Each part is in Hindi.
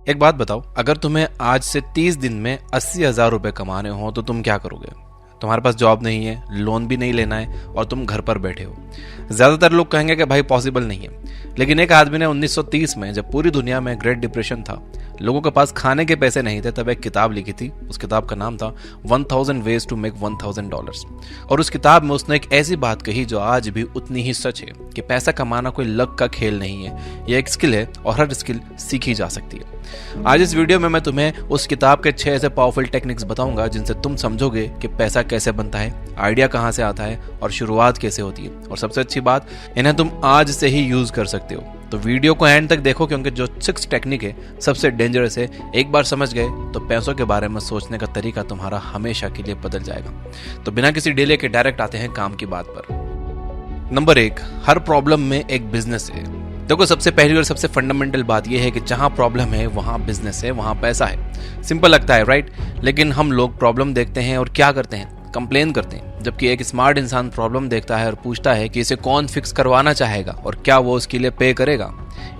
एक बात बताओ, अगर तुम्हें आज से 30 दिन में 80,000 रुपए कमाने हो तो तुम क्या करोगे? तुम्हारे पास जॉब नहीं है, लोन भी नहीं लेना है और तुम घर पर बैठे हो। ज्यादातर लोग कहेंगे कि भाई पॉसिबल नहीं है, लेकिन एक आदमी ने 1930 में, जब पूरी दुनिया में ग्रेट डिप्रेशन था, लोगों के पास खाने के पैसे नहीं थे, तब एक किताब लिखी थी। उस किताब का नाम था 1000 वेज टू मेक $1000। और उस किताब में उसने एक ऐसी बात कही जो आज भी उतनी ही सच है कि पैसा कमाना कोई लक का खेल नहीं है, यह एक स्किल है और हर स्किल सीखी जा सकती है। आज इस वीडियो में मैं तुम्हें उस किताब के 6 ऐसे पावरफुल टेक्निक्स बताऊंगा जिनसे तुम समझोगे कि पैसा कैसे बनता है, आइडिया कहां से आता है और शुरुआत कैसे होती है। और सबसे अच्छी बात, इन्हें तुम आज से ही यूज कर सकते हो। तो वीडियो को एंड तक देखो, क्योंकि जो 6 टेक्निक है सबसे डेंजरस है। एक बार समझ गए तो पैसों के बारे में सोचने का तरीका तुम्हारा हमेशा के लिए बदल जाएगा। तो बिना किसी डिले के डायरेक्ट आते हैं काम की बात पर। नंबर 1, हर प्रॉब्लम में एक बिजनेस है। देखो, सबसे पहली और सबसे फंडामेंटल बात यह है कि जहां प्रॉब्लम है वहां बिजनेस है, वहां पैसा है। सिंपल लगता है, राइट? लेकिन हम लोग प्रॉब्लम देखते हैं और क्या करते हैं? कंप्लेन करते हैं। जबकि एक स्मार्ट इंसान प्रॉब्लम देखता है और पूछता है कि इसे कौन फिक्स करवाना चाहेगा और क्या वो उसके लिए पे करेगा।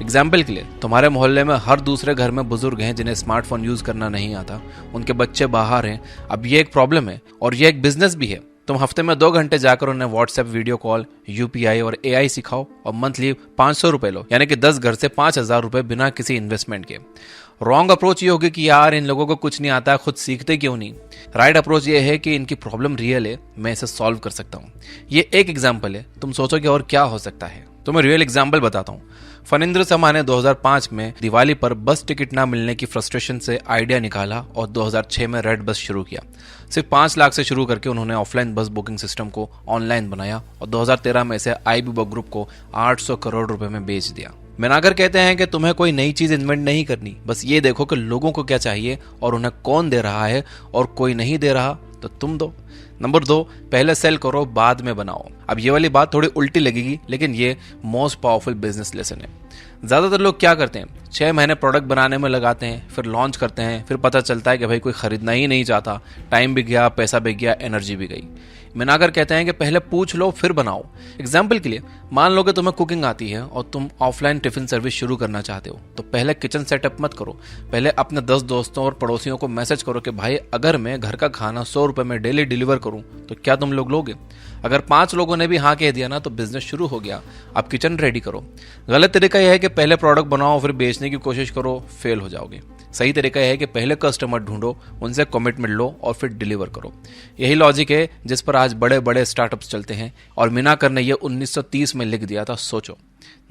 एग्जाम्पल के लिए, तुम्हारे मोहल्ले में हर दूसरे घर में बुजुर्ग हैं जिन्हें स्मार्टफोन यूज करना नहीं आता, उनके बच्चे बाहर हैं। अब ये एक प्रॉब्लम है और ये एक बिजनेस भी है। तुम हफ्ते में 2 घंटे जाकर उन्हें व्हाट्सएप वीडियो कॉल, यूपीआई और एआई सिखाओ और मंथली 500 रुपए लो, यानी कि 10 घर से 5,000 रुपए बिना किसी इन्वेस्टमेंट के। रॉन्ग अप्रोच ये होगी कि यार इन लोगों को कुछ नहीं आता, खुद सीखते क्यों नहीं। राइट अप्रोच ये है कि इनकी प्रॉब्लम रियल है, मैं इसे सॉल्व कर सकता हूँ। ये एक एग्जाम्पल है, तुम सोचोगे और क्या हो सकता है। तो मैं रियल एग्जाम्पल बताता हूँ। फणींद्र शर्मा ने 2005 में दिवाली पर बस टिकट ना मिलने की फ्रस्ट्रेशन से आइडिया निकाला और 2006 में रेड बस शुरू किया। सिर्फ 5 लाख से शुरू करके उन्होंने ऑफलाइन बस बुकिंग सिस्टम को ऑनलाइन बनाया और 2013 में इसे आईबीबो ग्रुप को 800 करोड़ रुपए में बेच दिया। मैनागर कहते हैं कि तुम्हें कोई नई चीज इन्वेंट नहीं करनी, बस ये देखो कि लोगों को क्या चाहिए और उन्हें कौन दे रहा है, और कोई नहीं दे रहा तो तुम दो। नंबर 2, पहले सेल करो बाद में बनाओ। अब ये वाली बात थोड़ी उल्टी लगेगी, लेकिन ये मोस्ट पावरफुल बिजनेस लेसन है। ज्यादातर लोग क्या करते हैं, 6 महीने प्रोडक्ट बनाने में लगाते हैं, फिर लॉन्च करते हैं, फिर पता चलता है कि भाई कोई खरीदना ही नहीं चाहता। टाइम भी गया, पैसा भी गया, एनर्जी भी गई। मिनागर कहते हैं कि पहले पूछ लो फिर बनाओ। एग्जाम्पल के लिए, मान लो कि तुम्हें कुकिंग आती है और तुम ऑफलाइन टिफिन सर्विस शुरू करना चाहते हो, तो पहले किचन सेटअप मत करो। पहले अपने 10 दोस्तों और पड़ोसियों को मैसेज करो कि भाई अगर मैं घर का खाना 100 रुपए में डेली डिलीवर करूं तो क्या तुम लोग लोगे? अगर 5 लोगों ने भी हाँ कह दिया ना, तो बिजनेस शुरू हो गया। अब किचन रेडी करो। गलत तरीका यह है कि पहले प्रोडक्ट बनाओ फिर बेचने की कोशिश करो, फेल हो जाओगे। सही तरीका यह है कि पहले कस्टमर ढूंढो, उनसे कमिटमेंट लो और फिर डिलीवर करो। यही लॉजिक है जिस पर आज बड़े बड़े स्टार्टअप्स चलते हैं, और मिनाकर ने यह 1930 में लिख दिया था, सोचो।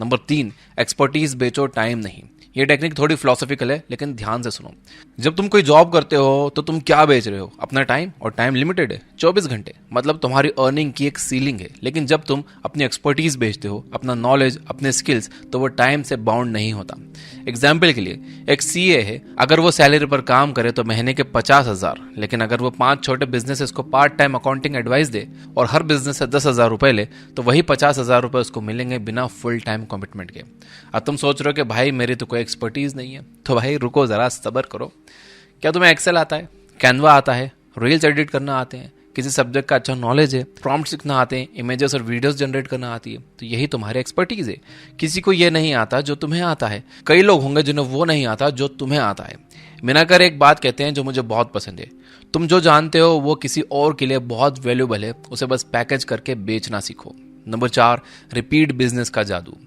नंबर 3, एक्सपर्टीज बेचो, टाइम नहीं। ये टेक्निक थोड़ी फिलोसॉफिकल है, लेकिन ध्यान से सुनो। जब तुम कोई जॉब करते हो तो तुम क्या बेच रहे हो? अपना टाइम, और टाइम लिमिटेड है, 24 घंटे। मतलब तुम्हारी अर्निंग की एक सीलिंग है। लेकिन जब तुम अपनी एक्सपर्टीज बेचते हो, अपना नॉलेज, अपने स्किल्स, तो वो टाइम से बाउंड नहीं होता। एग्जाम्पल के लिए, एक सीए है, अगर वो सैलरी पर काम करे तो महीने के 50,000, लेकिन अगर वो 5 छोटे बिजनेसेस को पार्ट टाइम अकाउंटिंग एडवाइस दे और हर बिजनेस से 10,000 रुपए ले, तो वही 50,000 रुपए उसको मिलेंगे बिना फुल टाइम कमिटमेंट के। अब तुम सोच रहे हो कि भाई मेरी तो कोई एक्सपर्टीज नहीं है, तो भाई रुको जरा, सब्र करो। क्या तुम्हें एक्सेल आता है, कैनवा आता है, रील्स एडिट करना आते हैं, किसी सब्जेक्ट का अच्छा नॉलेज है, प्रॉम्प्ट सीखना आते हैं, इमेजेस और वीडियोस जनरेट करना आती है, तो यही तुम्हारी एक्सपर्टीज है। किसी को ये नहीं आता जो तुम्हें आता है। कई लोग होंगे जिन्हें वो नहीं आता जो तुम्हें आता है। मिनाकर एक बात कहते हैं जो मुझे बहुत पसंद है, तुम जो जानते हो वो किसी और के लिए बहुत वैल्यूबल है, उसे बस पैकेज करके बेचना सीखो। नंबर 4, रिपीट बिजनेस का जादू।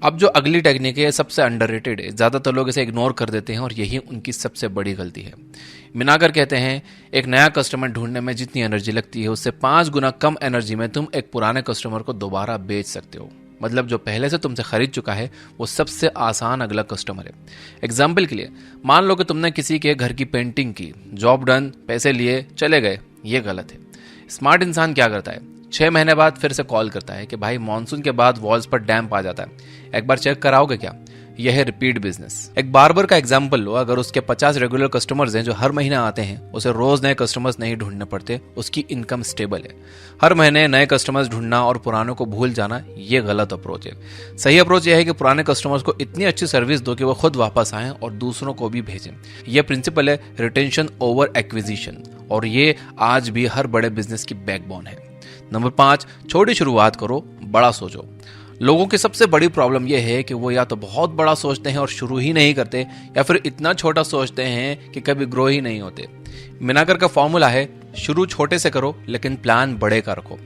अब जो अगली टेक्निक है सबसे अंडररेटेड है, ज्यादातर लोग इसे इग्नोर कर देते हैं और यही उनकी सबसे बड़ी गलती है। मिनाकर कहते हैं, एक नया कस्टमर ढूंढने में जितनी एनर्जी लगती है उससे 5 गुना कम एनर्जी में तुम एक पुराने कस्टमर को दोबारा बेच सकते हो। मतलब जो पहले से तुमसे खरीद चुका है वो सबसे आसान अगला कस्टमर है। एग्जाम्पल के लिए, मान लो कि तुमने किसी के घर की पेंटिंग की, जॉब डन, पैसे लिए, चले गए। ये गलत है। स्मार्ट इंसान क्या करता है, 6 महीने बाद फिर से कॉल करता है कि भाई मॉनसून के बाद वॉल्स पर डैम्प आ जाता है, एक बार चेक कराओगे क्या? यह है रिपीट बिजनेस। एक बार्बर का एग्जांपल लो, अगर उसके 50 रेगुलर कस्टमर्स हैं जो हर महीने आते हैं, उसे रोज नए कस्टमर्स नहीं ढूंढने पड़ते, उसकी इनकम स्टेबल है। हर महीने नए कस्टमर्स ढूंढना और पुरानों को भूल जाना, यह गलत अप्रोच है। सही अप्रोच यह है कि पुराने कस्टमर्स को इतनी अच्छी सर्विस दो कि वो खुद वापस आएं और दूसरों को भी भेजें। यह प्रिंसिपल है रिटेंशन ओवर एक्विजिशन, और ये आज भी हर बड़े बिजनेस की बैकबोन है। नंबर 5, छोटी शुरुआत करो, बड़ा सोचो। लोगों की सबसे बड़ी प्रॉब्लम यह है कि वो या तो बहुत बड़ा सोचते हैं और शुरू ही नहीं करते, या फिर इतना छोटा सोचते हैं कि कभी ग्रो ही नहीं होते। मिनाकर का फॉर्मूला है, शुरू छोटे से करो लेकिन प्लान बड़े का रखो।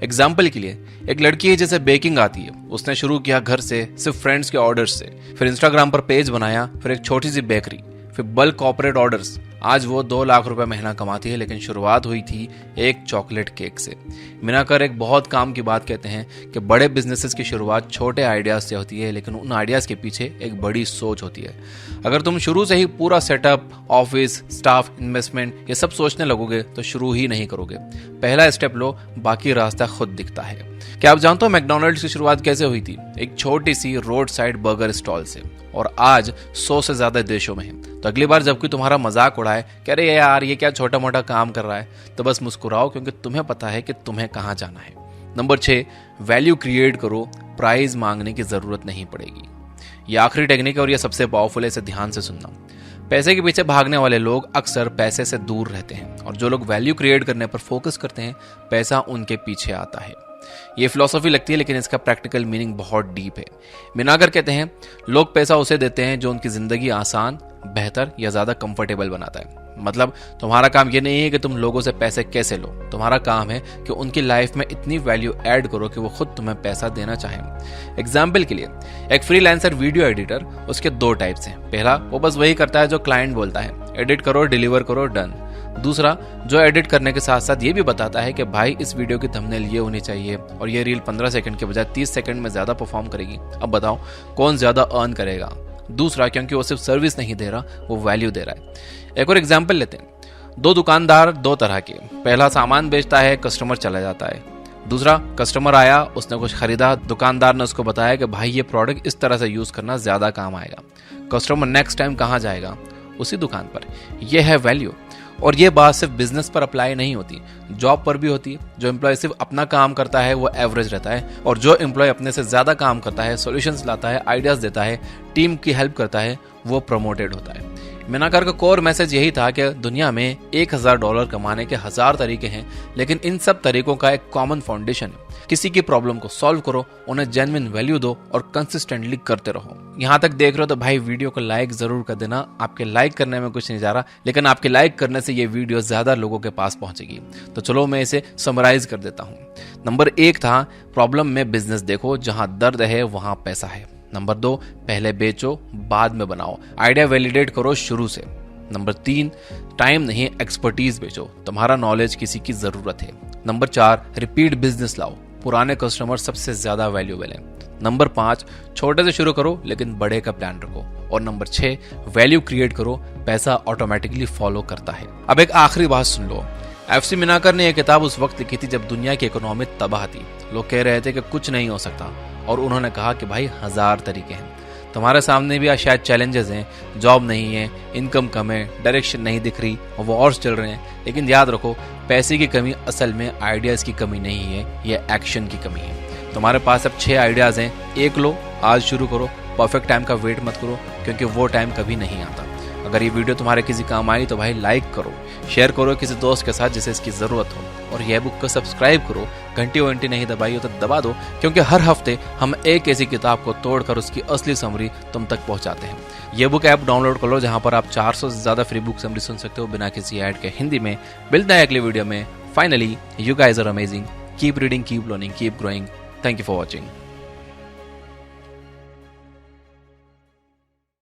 एग्जाम्पल के लिए, एक लड़की है जिसे बेकिंग आती है, उसने शुरू किया घर से, सिर्फ फ्रेंड्स के ऑर्डर्स से, फिर इंस्टाग्राम पर पेज बनाया, फिर एक छोटी सी बेकरी, फिर बल्क कॉर्पोरेट ऑर्डर्स। आज वो 2 लाख रुपए महीना कमाती है, लेकिन शुरुआत हुई थी एक चॉकलेट केक से। मिनाकर एक बहुत काम की बात कहते हैं कि बड़े बिजनेसेस की शुरुआत छोटे आइडियाज से होती है, लेकिन उन आइडियाज के पीछे एक बड़ी सोच होती है। अगर तुम शुरू से ही पूरा सेटअप, ऑफिस, स्टाफ, इन्वेस्टमेंट ये सब सोचने लगोगे तो शुरू ही नहीं करोगे। पहला स्टेप लो, बाकी रास्ता खुद दिखता है। क्या आप जानते हो मैकडॉनल्ड्स की शुरुआत कैसे हुई थी? एक छोटी सी रोड साइड बर्गर स्टॉल से, और आज 100 से ज्यादा देशों में है। तो अगली बार जब कोई तुम्हारा मजाक उड़ाए कि अरे यार ये क्या छोटा मोटा काम कर रहा है, तो बस मुस्कुराओ, क्योंकि तुम्हें पता है कि तुम्हें कहाँ जाना है। नंबर 6, वैल्यू क्रिएट करो, प्राइज मांगने की जरूरत नहीं पड़ेगी। ये आखिरी टेक्निक है और ये सबसे पावरफुल है, इसे ध्यान से सुनना। पैसे के पीछे भागने वाले लोग अक्सर पैसे से दूर रहते हैं, और जो लोग वैल्यू क्रिएट करने पर फोकस करते हैं, पैसा उनके पीछे आता है। ये फिलॉसफी लगती है, लेकिन इसका प्रैक्टिकल मीनिंग बहुत डीप है। मिनाकर कहते हैं, लोग पैसा उसे देते हैं जो उनकी जिंदगी आसान, बेहतर या ज्यादा कंफर्टेबल बनाता है। मतलब तुम्हारा काम ये नहीं है कि तुम लोगों से पैसे कैसे लो, तुम्हारा काम है कि उनकी लाइफ में इतनी वैल्यू ऐड करो कि वो खुद तुम्हें पैसा देना चाहें। एग्जाम्पल के लिए, एक फ्रीलांसर वीडियो एडिटर, उसके 2 टाइप्स हैं। पहला, वो बस वही करता है जो क्लाइंट बोलता है, एडिट करो, डिलीवर करो, डन। दूसरा, जो एडिट करने के साथ साथ ये भी बताता है कि भाई इस वीडियो की थंबनेल ये होनी चाहिए और ये रील 15 सेकंड के बजाय 30 सेकंड में ज्यादा परफॉर्म करेगी। अब बताओ कौन ज्यादा अर्न करेगा? दूसरा, क्योंकि वो सिर्फ सर्विस नहीं दे रहा, वो वैल्यू दे रहा है। एक और एग्जाम्पल लेते हैं। 2 दुकानदार 2 तरह के। पहला सामान बेचता है, कस्टमर चला जाता है। दूसरा, कस्टमर आया, उसने कुछ खरीदा, दुकानदार ने उसको बताया कि भाई ये प्रोडक्ट इस तरह से यूज करना ज्यादा काम आएगा। कस्टमर नेक्स्ट टाइम कहाँ जाएगा? उसी दुकान पर। यह है वैल्यू। और ये बात सिर्फ बिजनेस पर अप्लाई नहीं होती, जॉब पर भी होती है। जो एम्प्लॉय सिर्फ अपना काम करता है वो एवरेज रहता है, और जो एम्प्लॉय अपने से ज्यादा काम करता है, सॉल्यूशंस लाता है, आइडियाज देता है, टीम की हेल्प करता है, वो प्रमोटेड होता है। मिनाकर का कोर मैसेज यही था कि दुनिया में $1000 कमाने के 1000 तरीके हैं, लेकिन इन सब तरीकों का एक कॉमन फाउंडेशन है। किसी की प्रॉब्लम को सॉल्व करो, उन्हें जेन्युइन वैल्यू दो और कंसिस्टेंटली करते रहो। यहाँ तक देख रहे हो तो भाई वीडियो को लाइक जरूर कर देना। आपके लाइक करने में कुछ नहीं जा रहा, लेकिन आपके लाइक करने से ये वीडियो ज्यादा लोगों के पास पहुंचेगी। तो चलो मैं इसे समराइज कर देता हूँ। नंबर 1 था, प्रॉब्लम में बिजनेस देखो, जहां दर्द है वहां पैसा है। नंबर 2, पहले बेचो बाद में बनाओ, आइडिया वैलिडेट करो शुरू से। नंबर 3, टाइम नहीं एक्सपर्टीज बेचो, तुम्हारा नॉलेज किसी की जरूरत है। नंबर 4, रिपीट बिजनेस लाओ, पुराने कस्टमर सबसे ज्यादा वैल्यूएबल है। नंबर 5, छोटे से शुरू करो लेकिन बड़े का प्लान रखो। और नंबर 6, वैल्यू क्रिएट करो, पैसा ऑटोमेटिकली फॉलो करता है। अब एक आखिरी बात सुन लो। FC मिनाकर ने यह किताब उस वक्त लिखी थी जब दुनिया की इकोनॉमी तबाह थी। लोग कह रहे थे कि कुछ नहीं हो सकता, और उन्होंने कहा कि भाई 1000 तरीके हैं। तुम्हारे सामने भी आज शायद चैलेंजेस हैं, जॉब नहीं है, इनकम कम है, डायरेक्शन नहीं दिख रही, वॉर्स चल रहे हैं, लेकिन याद रखो, पैसे की कमी असल में आइडियाज की कमी नहीं है, यह एक्शन की कमी है। तुम्हारे पास अब 6 आइडियाज हैं, एक लो, आज शुरू करो। परफेक्ट टाइम का वेट मत करो, क्योंकि वो टाइम कभी नहीं आता। अगर ये वीडियो तुम्हारे किसी काम आई तो भाई लाइक करो, शेयर करो किसी दोस्त के साथ जिसे इसकी जरूरत हो, और यह बुक को सब्सक्राइब करो। घंटी नहीं दबाई हो तो दबा दो, क्योंकि हर हफ्ते हम एक ऐसी किताब को तोड़कर उसकी असली समरी तुम तक पहुंचाते हैं। ये बुक ऐप डाउनलोड कर लो, जहां पर आप 400 से ज्यादा फ्री बुक समरी सुन सकते हो बिना किसी ऐड के, हिंदी में। मिलते हैं अगली वीडियो में। Finally, you guys are amazing. Keep reading, keep learning, keep growing. Thank you for watching.